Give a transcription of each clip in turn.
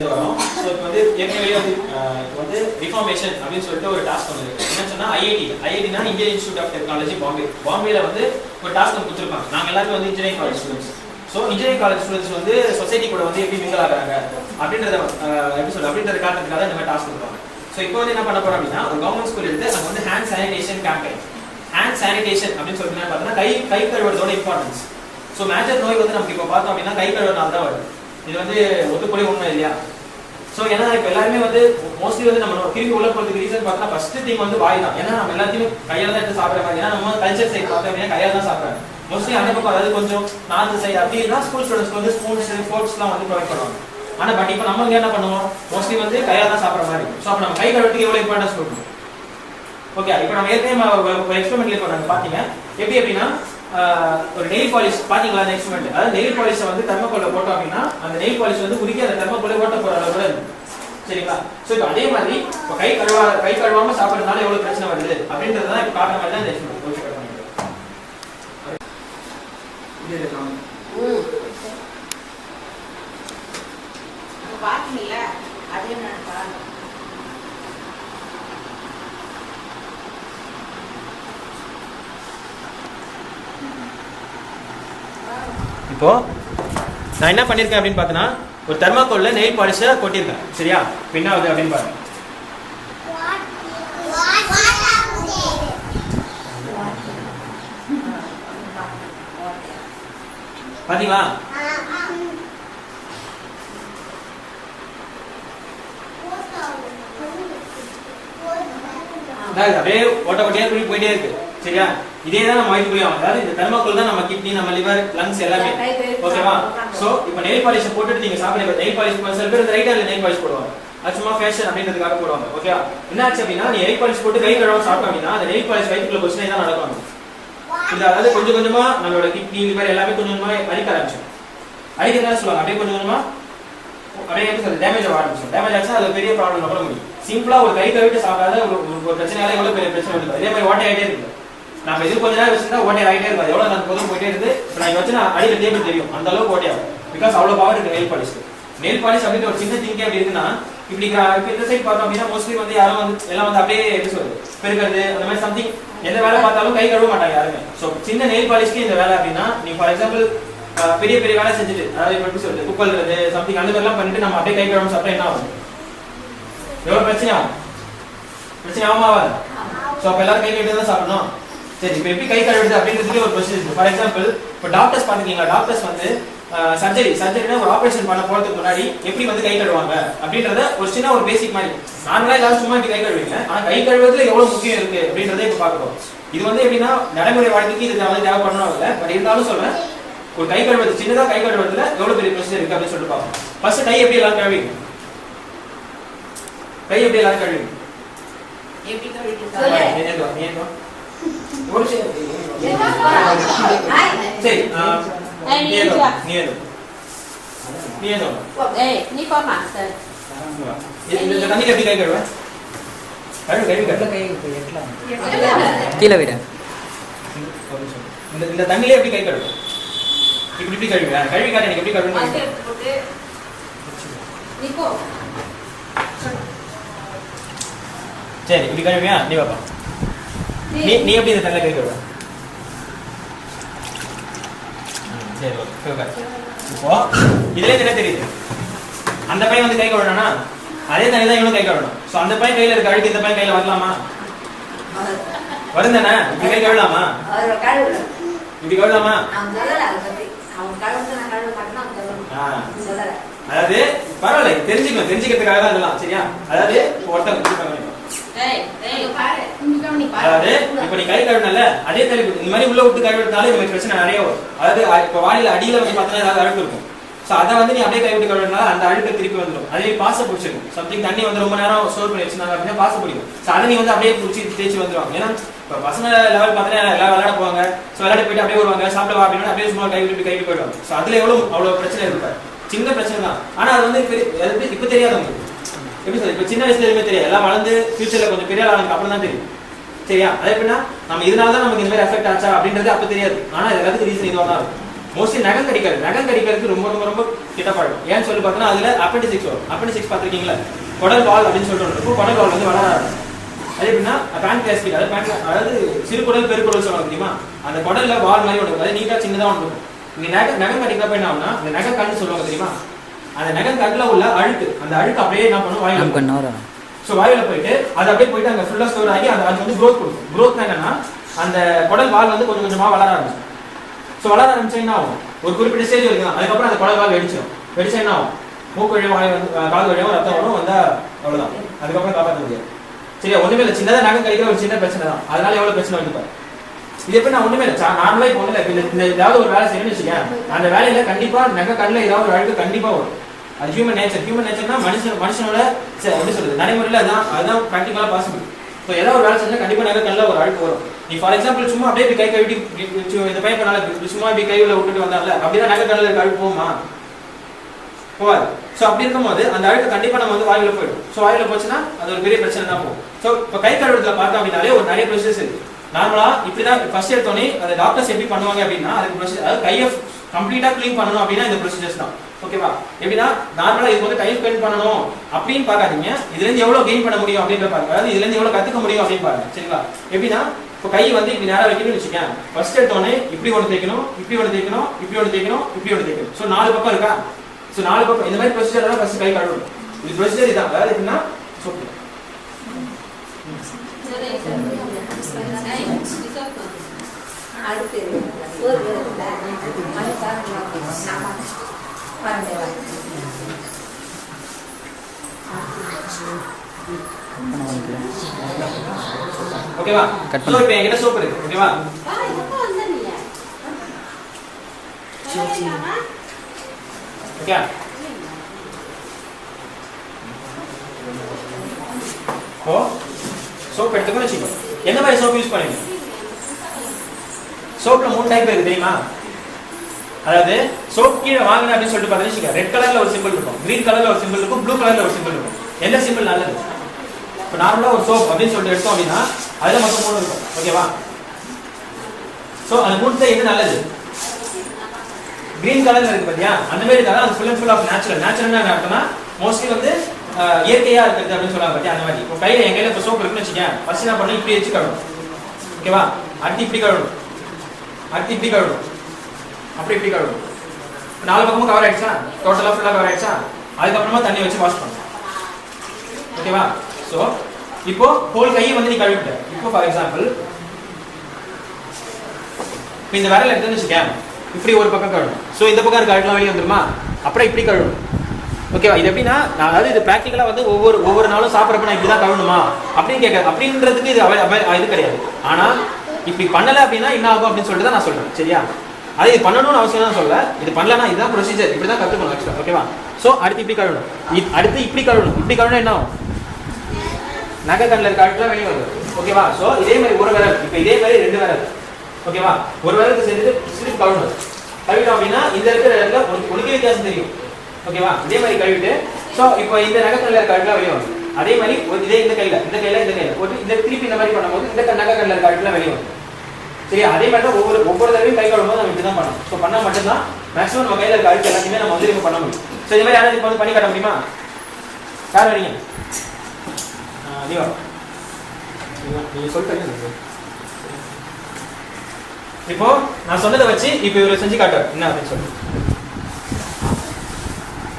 வரும். ஸோ இப்போ வந்து ஏற்கனவே வந்து ரிஃபார்மேஷன் அப்படின்னு சொல்லிட்டு ஒரு டாஸ்க் ஒன்று இருக்கு. என்னன்னு சொன்னா ஐஐடினா இந்தியன் இன்ஸ்டியூட் ஆஃப் டெக்னாலஜி பாம்பேல வந்து ஒரு டாஸ்க் ஒன்று கொடுத்துருப்பாங்க. நாங்கள் எல்லாருமே வந்து engineering college students. So engineering college students வந்து சொசைட்டி கூட வந்து எப்படி மிங்கிள் ஆகிறாங்க அப்படின்றத அப்படின்றத காட்டுறதுக்காக இந்த மாதிரி டாஸ்க் கொடுப்பாங்க. ஸோ இப்போ வந்து என்ன பண்ண போறோம் அப்படின்னா ஒரு கவர்மெண்ட் ஸ்கூல் எடுத்து அங்கே வந்து hand sanitation campaign. Hand sanitation அப்படின்னு சொல்லிட்டு பார்த்தீங்கன்னா கை கழுவுறதோட இம்பார்ட்டன்ஸ். ஸோ மேஜர் நோய் வந்து நமக்கு இப்போ பார்த்தோம் அப்படின்னா கை கழுவுறதுனால தான் வருது. இது வந்து ஒத்துக்கூடிய உண்மை இல்லையா? ஸோ ஏன்னா இப்போ எல்லாருமே வந்து மோஸ்ட்லி வந்து நம்ம திரும்பி உள்ள போகிறதுக்கு ரீசன் பார்த்தா ஃபர்ஸ்ட் திங் வந்து வாய் தான். ஏன்னா நம்ம எல்லாத்தையுமே கையால் தான் எடுத்து சாப்பிட்ற மாதிரி. ஏன்னா நம்ம கல்ச்சர் சைட் பார்த்தோம் அப்படின்னா கையால் தான் சாப்பிட்றாங்க மோஸ்ட்லி. அந்த பக்கம் அதாவது கொஞ்சம் நார்த் சைடு அப்படின்னா ஸ்கூல் ஸ்டூடெண்ட்ஸ்க்கு வந்து ஸ்பூன்ஸ் ஃபோர்க்ஸ்லாம் வந்து ப்ரொவைட் பண்ணுவாங்க. ஆனால் பட் இப்போ நம்ம என்ன பண்ணுவோம் மோஸ்ட்லி வந்து கையால் தான் சாப்பிட்ற மாதிரி. ஸோ அப்போ நம்ம கை கழுவுறதுக்கு எவ்வளோ இம்பார்ட்டன்ஸ் கொடுக்கணும்? ஓகே, இப்போ நம்ம ஏற்கனவே ஒரு எக்ஸ்பெரிமெண்ட்ல போறாங்க பாத்தீங்க. எப்படி அப்படின்னா ஒரு நெயில் பாலிஷ் பாத்தீங்களா? அந்த எக்ஸ்பெரிமெண்ட் அதாவது நெயில் பாலிஷை வந்து தெர்மோகோல்ல போட்டோம் அப்படின்னா அந்த நெயில் பாலிஷ் வந்து உருக்கி அந்த தெர்மோகோல்ல ஓட்ட போற அளவு கூட இருக்கு. சரிங்களா? ஸோ இப்போ அதே மாதிரி இப்போ கை கழுவாம சாப்பிட்றதுனால எவ்வளவு பிரச்சனை வருது அப்படின்றதான் இப்போ காட்டுற மாதிரி தான் இந்த எக்ஸ்பெரிமெண்ட். ஓகே, பாத்தீங்களா? அதே நினைப்பா இப்போ நான் என்ன பண்ணிருக்கேன் அப்படின்னு பார்த்தீங்கன்னா ஒரு தெர்மாக்கோல்ல நெயில் பாலிஷை கொட்டியிருக்கேன். சரியா? என்ன ஆகுது அப்படின்னு பாருங்க. பாத்தீங்களா? அப்படியே ஓட்டப்பட்டியா குழி போயிட்டே இருக்கு. சரியா? இதே தான் நம்ம வயிற்றுக்குள்ளே ஆகும். அதாவது இந்த தெர்மாக்கோல் தான் நம்ம கிட்னி, நம்ம லிவர், லங்ஸ் எல்லாமே. ஓகேவா? சோ இப்போ நெயில் பாலிஷ் போட்டுட்டு நீங்க சாப்பிடுங்க. நெயில் பாலிஷ் சில பேர் ரைட் ஹேண்ட்ல நெயில் பாலிஷ் போடுவாங்க. அது சும்மா ஃபேஷன் அப்படின்றதுக்காக போடுவாங்க. ஓகேவா? என்ன ஆச்சு அப்படின்னா நீ நெயில் பாலிஷ் போட்டு கை கழுவாம சாப்பிட்டோம் அப்படின்னா அந்த நெயில் பாலிஷ் வயிற்றுக்குள்ள போச்சுன்னா இதான் நடக்கும். இது அதாவது கொஞ்சம் கொஞ்சமா நம்மளோட கிட்னி, லிவர் எல்லாமே கொஞ்சம் கொஞ்சமா அரிக்க ஆரம்பிச்சிடும். அரிக்கிறதா சொல்லுவாங்க. அப்படியே கொஞ்சம் கொஞ்சமா அப்படியே எப்படி சொல்றது டேமேஜ் ஆக ஆரம்பிச்சிடும். டேமேஜ் ஆச்சுன்னா அது பெரிய ப்ராப்ளம் வர முடியும். சிம்பிளா ஒரு கை கழுவிட்டு சாப்பிடாத ஒரு பிரச்சனையால எவ்வளவு பெரிய பிரச்சனை வருது. அதே மாதிரி ஓட்டை ஆகிட்டே இருக்கு. நம்ம இது கொஞ்ச நேரம் வச்சிருந்தா ஓட்டை ஆகிட்டே இருக்காது. எவ்வளவு நான் போதும் போயிட்டே இருக்கு. இப்போ நான் வச்சு நான் அடியில் டேபிள் தெரியும் அந்த அளவுக்கு ஓட்டை ஆகும். பிகாஸ் அவ்வளவு பவர் இருக்கு நெயில் பாலிஷ். நெயில் பாலிஷ் அப்படின்னு ஒரு சின்ன திங்கே அப்படி இருக்குன்னா இப்படி இந்த சைட் பார்த்தோம் அப்படின்னா மோஸ்ட்லி வந்து யாரும் வந்து எல்லாம் வந்து அப்படியே எப்படி சொல்றது பெருக்கிறது அந்த மாதிரி சம்திங் எந்த வேலை பார்த்தாலும் கை கழுவ மாட்டாங்க யாருமே. ஸோ சின்ன நெயில் பாலிஷ்க்கு இந்த வேலை அப்படின்னா நீ ஃபார் எக்ஸாம்பிள் பெரிய பெரிய வேலை செஞ்சுட்டு அதாவது எப்படி சொல்றது குப்பல்றது சம்திங் அந்த மாதிரிலாம் பண்ணிட்டு நம்ம அப்படியே கை கழுவ சாப்பிட்டா என்ன ஆகும்? எவ்வளவு பிரச்சனை ஆகும்? பிரச்சனை ஆகுமா? ஸோ அப்போ எல்லாரும் கை கழுவிட்டு தான் சாப்பிடணும். சரி, இப்போ எப்படி கை கழுவுறது அப்படின்றதுக்கு ஒரு ப்ரொசீஜர் இருக்கு. ஃபார் எக்ஸாம்பிள் இப்போ டாக்டர்ஸ் பார்த்துக்கீங்களா? டாக்டர்ஸ் வந்து சர்ஜரினா ஒரு ஆபரேஷன் பண்ண போறதுக்கு முன்னாடி எப்படி வந்து கை கழுவாங்க அப்படின்றத ஒரு சின்ன ஒரு பேசிக் மாதிரி நார்மலா எல்லாரும் சும்மா இப்படி கை கழுவீங்க. ஆனா கை கழுவுறதுல எவ்வளவு முக்கியம் இருக்கு அப்படின்றத இப்ப பார்க்கணும். இது வந்து எப்படின்னா நடைமுறை வாழ்க்கைக்கு இது வந்து தேவைப்படணும் இல்லை. பட் இருந்தாலும் சொல்றேன் ஒரு கை கழுவுறது சின்னதா கை கழுவுறதுல எவ்வளவு பெரிய ப்ரொசீஜர் இருக்கு அப்படின்னு சொல்லிட்டு பார்ப்போம். ஃபர்ஸ்ட் கை எப்படி எல்லாரும் கழுவிங்க? கை எப்படி எல்லாரும் கழுவிங்க? எப்படி கழுவிட்டு சரி, நீ போமா சார். இந்த தண்ணிக்கு எப்படி கை கழுவ? கீழே விட இந்த தண்ணியில எப்படி கை கழுவ? இப்படி கழுவிங்க. கழுவி காட்ட எனக்கு எப்படி கழுவுங்க? சரி, இப்படி கழுவியா? நீ பாப்பா நீ எப்படி இந்த தண்ணியில கை கழுவ? சரி, ஓகே. இப்போ இதுல என்ன தெரியுது? அந்த பையன் வந்து கை கழுவணும்னா அதே தண்ணி தான் இவனும் கை கழுவணும். ஸோ அந்த பையன் கையில இருக்க அழுக்கு இந்த பையன் கையில வரலாமா? வரும் தானே? இப்படி கை கழுவலாமா? இப்படி கழுவலாமா? அதாவது பரவாயில்ல, தெரிஞ்சுக்கிறதுக்காக தான் இதெல்லாம். சரியா? அதாவது ஒருத்தங்க அதாவது இப்ப நீ கை கழுவினல அதே தண்ணி இந்த மாதிரி உள்ள விட்டு கழுவிட்டாலும் இந்த மாதிரி பிரச்சனை நிறைய வரும். அதாவது இப்ப வாயில அடியில வந்து பார்த்தா ஏதாவது அழுக்கு இருக்கும். ஸோ அதை வந்து நீ அப்படியே கை விட்டு கழுவினால அந்த அழுக்கு திருப்பி வந்துடும். அதே பாச பிடிச்சிருக்கும். சம்திங் தண்ணி வந்து ரொம்ப நேரம் ஸ்டோர் பண்ணி வச்சிருந்தாங்க அப்படின்னா பாச பிடிக்கும். ஸோ அதை நீ வந்து அப்படியே பிடிச்சி தேய்ச்சி வந்துடுவாங்க. ஏன்னா இப்போ பசங்க லெவல் பார்த்தீங்கன்னா எல்லாம் விளையாட போவாங்க. ஸோ விளையாட போயிட்டு அப்படியே வருவாங்க. சாப்பிட வா அப்படின்னா அப்படியே சும்மா கை விட்டு போயிடுவாங்க. ஸோ அதுல அவ்வளவு பிரச்சனை இருக்காது. சின்ன பிரச்சனை தான். ஆனா அது வந்து இப்ப தெரியாது உங்களுக்கு. எப்படி சொல்றது? இப்ப சின்ன வயசுல எதுவுமே தெரியாது. எல்லாம் வளர்ந்து ஃபியூச்சர்ல கொஞ்சம் பெரிய ஆளுக்கு அப்புறம் தான் தெரியும். சரியா? அதே எப்படின்னா நம்ம இதனால தான் நமக்கு இந்த மாதிரி எஃபெக்ட் ஆச்சா அப்படின்றது அப்ப தெரியாது. ஆனா இது எல்லாத்துக்கும் ரீசன் இதுவா தான் இருக்கும். மோஸ்ட்லி நகம் கடிக்கிறதுக்கு ரொம்ப ரொம்ப ரொம்ப கிட்ட பழகும். ஏன்னு சொல்லி பார்த்தோன்னா அதுல அப்பெண்டிசிக்ஸ் வரும். அப்பெண்டிசிக்ஸ் பார்த்துருக்கீங்களா? குடல் வால் அப்படின்னு சொல்லிட்டு இருக்கும். குடல் வால் வந்து வளர அது எப்படின்னா பேன்கிரியாஸ் கிட்ட அதாவது சிறுகுடல் பெருக்குடல் சொல்லுவாங்க தெரியுமா? அந்த குடல்ல வால் மாதிரி ஒன்று இருக்கும். அது நீட்டா சின்னதாக ஒன்று இருக்கும். இங்க நகம் கடிக்கிறப்ப என்ன ஆகும்னா இந்த நகை கண்ணு சொல்லுவாங்க தெரியுமா? அந்த நகை கண்ணில் உள்ள அழுக்கு, அந்த அழுக்கு அப்படியே என்ன பண்ணும் வாயில. ஸோ வாயில போயிட்டு அது அப்படியே போயிட்டு அங்கே ஃபுல்லாக ஸ்டோர் ஆகி அது வந்து க்ரோத் கொடுக்கும். க்ரோத்னா என்னன்னா அந்த குடல் வால் வந்து கொஞ்சம் கொஞ்சமாக வளர ஆரம்பிக்கும். ஸோ வளர ஆரம்பிச்சா என்ன ஆகும்? ஒரு குறிப்பிட்ட ஸ்டேஜ் வரைக்கும் அதுக்கப்புறம் அந்த குடல் வால் வெடிச்சிடும். வெடிச்சா என்ன ஆகும்? மூக்கு வழியாக வாய் வந்து காது வழியாகவும் ரத்தம் வரும் வந்தா அவ்வளோதான். அதுக்கப்புறம் காப்பாற்ற முடியாது. சரியா? ஒண்ணுமே இல்லை, சின்னதாக நகை கடிக்கிற ஒரு சின்ன பிரச்சனை தான். அதனால எவ்வளோ பிரச்சனை வந்துப்பாரு. இது எப்படி நான் ஒண்ணுமே இல்லை, நார்மலாக இப்போ ஒன்றும் இல்லை. இந்த ஏதாவது ஒரு வேலை செய்யணும்னு வச்சுக்கேன், அந்த வேலையில கண்டிப்பா நகை கண்ணில் ஏதாவது ஒரு அழுக்கு கண்டிப்பா வரும். அது ஹியூமன் நேச்சர்னா மனுஷனோட எப்படி சொல்றது நடைமுறையில் அதுதான் ப்ராக்டிகலாக பாசிபிள். ஸோ ஏதாவது ஒரு வேலை செஞ்சா கண்டிப்பா நகை கண்ணில் ஒரு அழுக்கு வரும். நீ ஃபார் எக்ஸாம்பிள் சும்மா அப்படியே இப்படி கை கழுவிட்டு இந்த பையனால சும்மா இப்படி கையில் விட்டுட்டு வந்தால அப்படிதான் நகை கண்ணில் இருக்க அழுக்கு போகுமா? போகாது. ஸோ அப்படி இருக்கும்போது அந்த அழுக்கு கண்டிப்பா நம்ம வந்து வாயில போயிடும். ஸோ வாயில போச்சுன்னா அது ஒரு பெரிய பிரச்சனை தான் போகும். ஸோ இப்போ கை கழுவுறதுல பார்த்தோம் அப்படின்னாலே ஒரு நிறைய ப்ரொசீஜர்ஸ் இருக்கு. நார்மலா இப்படிதான் ஃபர்ஸ்ட் எடுத்தோடனே அந்த டாக்டர்ஸ் எப்படி பண்ணுவாங்க அப்படின்னா அதுக்கு ப்ரொசீஜர், அதாவது கையை கம்ப்ளீட்டா க்ளீன் பண்ணணும் அப்படின்னா இந்த ப்ரொசீஜர்ஸ் தான். ஓகேவா? எப்படின்னா நார்மலா இதுக்கு வந்து டைம் ஸ்பெண்ட் பண்ணணும் அப்படின்னு பார்க்காதீங்க, இதுல இருந்து எவ்வளவு கெயின் பண்ண முடியும் அப்படின்னு பாருங்க. அதாவது இதுல இருந்து எவ்வளவு கத்துக்க முடியும் அப்படின்னு பாருங்க. சரிங்களா? எப்படின்னா இப்போ கை வந்து இப்படி நேரம் வைக்கணும்னு வச்சுக்கேன், ஃபர்ஸ்ட் எடுத்தோடனே இப்படி ஒன்று தேய்க்கணும், இப்படி ஒன்று தேய்க்கணும், இப்படி ஒன்று தேய்க்கணும், இப்படி ஒன்று தேய்க்கணும். ஸோ 4 பக்கம் இருக்கா? ஸோ 4 பக்கம் இந்த மாதிரி ப்ரொசீஜர் தான் ஃபர்ஸ்ட் கை கழுவணும். இது ப்ரொசீஜர் இதான். அதாவது எப்படின்னா சோப்பு அடுத்து ஒரு ஓகேவா? சோ இப்போ என்கிட்ட சோப்பு இருக்கு. ஓகேவா? ஓகே. ஓ சோப் எடுத்துக்கணும் வச்சுக்கோ. என்ன மாதிரி சோப் யூஸ் பண்ணுவீங்க? சோப்ல 3 டைப் இருக்கு தெரியுமா? அதாவது சோப் கீழே வாங்கின அப்படின்னு சொல்லிட்டு பார்த்தீங்கன்னா ரெட் கலர்ல ஒரு சிம்பிள் இருக்கும், கிரீன் கலர்ல ஒரு சிம்பிள் இருக்கும், ப்ளூ கலர்ல ஒரு சிம்பிள் இருக்கும். எந்த சிம்பிள் நல்லது? இப்போ நார்மலா ஒரு சோப் அப்படின்னு சொல்லிட்டு எடுத்தோம் அப்படின்னா அதுல மொத்தம் 3 இருக்கும். ஓகேவா? சோ அந்த 3ல எது நல்லது? கிரீன் கலர்ல இருக்கு பாத்தியா? அந்த மாதிரி இருந்தா அது full and full of natural. நேச்சுரல்னா என்ன அர்த்தம்னா மோஸ்ட்லி வந்து இயற்கையா இருக்குது அப்படின்னு சொல்லுவாங்க பாத்தியா? அந்த மாதிரி. இப்போ கையில என் கையில இப்போ சோப் இருக்குன்னு வச்சுக்கேன், ஃபர்ஸ்ட் என்ன பண்ணணும், இப்படி வச்சு கழுவணும். ஓகேவா? அடுத்து இப்படி கழுவணும், அடுத்து இப்படி கழுவணும், அப்படி இப்படி கழுவணும். 4 பக்கமும் கவர் ஆயிடுச்சா? டோட்டலா ஃபுல்லா கவர் ஆயிடுச்சா? அதுக்கப்புறமா தண்ணி வச்சு வாஷ் பண்ணணும். ஓகேவா? சோ இப்போ ஹோல் கையை வந்து நீ கழுவிட்ட. இப்போ ஃபார் எக்ஸாம்பிள் இந்த விரல் எடுத்துன்னு வச்சுக்கேன், இப்படி ஒரு பக்கம் கழுவணும். ஸோ இந்த பக்கம் இருக்க அழுக்கெல்லாம் வெளியே வந்துருமா? அப்புறம் இப்படி கழுவணும். ஓகேவா? இது எப்படின்னா நான் அதாவது இது ப்ராக்டிக்கலா வந்து ஒவ்வொரு நாளும் சாப்பிட்றப்ப நான் இப்படிதான் கழுவணுமா அப்படின்னு கேட்க அப்படின்றதுக்கு இது இது கிடையாது. ஆனா இப்படி பண்ணல அப்படின்னா என்ன ஆகும் அப்படின்னு சொல்லிட்டு தான் நான் சொல்றேன். சரியா? அது இது பண்ணணும்னு அவசியம் தான் சொல்ல, இது பண்ணலன்னா இதுதான் ப்ரொசீஜர், இப்படிதான் கத்துக்கணும் ஆக்சுவலா. ஓகேவா? ஸோ அடுத்து இப்படி கழுவணும், அடுத்து இப்படி கழுவணும். இப்படி கழுவணும் என்ன ஆகும்? நகை கண்ணில் இருக்க அழுக்கெல்லாம் வெளியே வரும். ஓகேவா? ஸோ இதே மாதிரி ஒரு விரல், இப்போ இதே மாதிரி 2 விரல். ஓகேவா? ஒரு விரலுக்கு சேர்ந்து சிரிப்பு கழுவணும். கழுவிட்டோம் அப்படின்னா இந்த இருக்கிற இடத்துல உனக்கு வித்தியாசம் தெரியும். ஓகேவா? இதே மாதிரி கழுவிட்டு ஸோ இப்போ இந்த நகை கண்ணில் இருக்க அழுக்கெல்லாம் வெளியே வரும். அதே மாதிரி இதே இந்த கையில போட்டு இந்த திருப்பி இந்த மாதிரி பண்ணும்போது இந்த நகை கண்ணில் இருக்க அழுக்கெல்லாம் வெளியே வரும். சரியா? அதே மாதிரி தான் ஒவ்வொரு தடவையும் கை கழுவும்போது நம்ம இப்படி தான் பண்ணணும். ஸோ பண்ணா மட்டும்தான் மேக்ஸிமம் நம்ம கையில் இருக்க அழுக்கு எல்லாத்தையுமே நம்ம வந்து பண்ண முடியும். ஸோ இந்த மாதிரி யாராவது இப்போ வந்து பண்ணி காட்ட முடியுமா? யார் வரீங்க? நீங்க சொல்லிட்டு இப்போ நான் சொன்னதை வச்சு இப்போ இவரை செஞ்சு காட்டுவார் என்ன அப்படின்னு சொல்லி.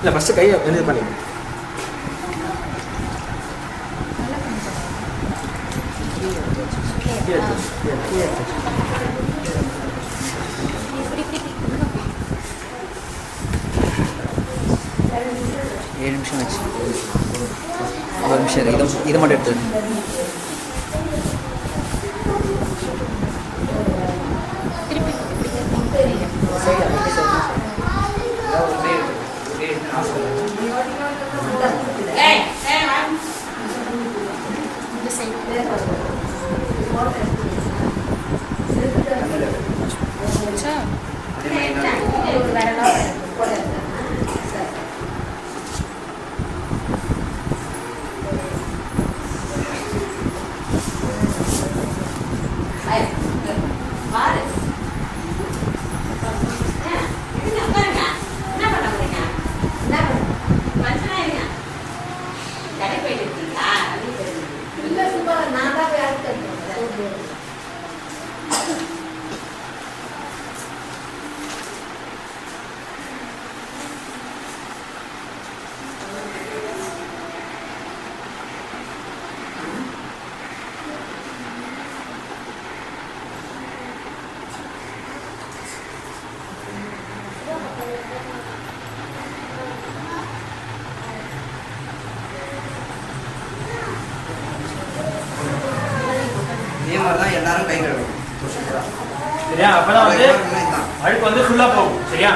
இல்ல ஃபர்ஸ்ட் கையை என்ன பண்ணி ஏழு நிமிஷம் ஆச்சு. ஒரு நிமிஷம் இது மட்டும் எடுத்து இதே மாதிரி தான் எல்லாரும் கை கழுவணும். சரியா? அப்பதான் வந்து அழுக்கு வந்து ஃபுல்லா போகும். சரியா?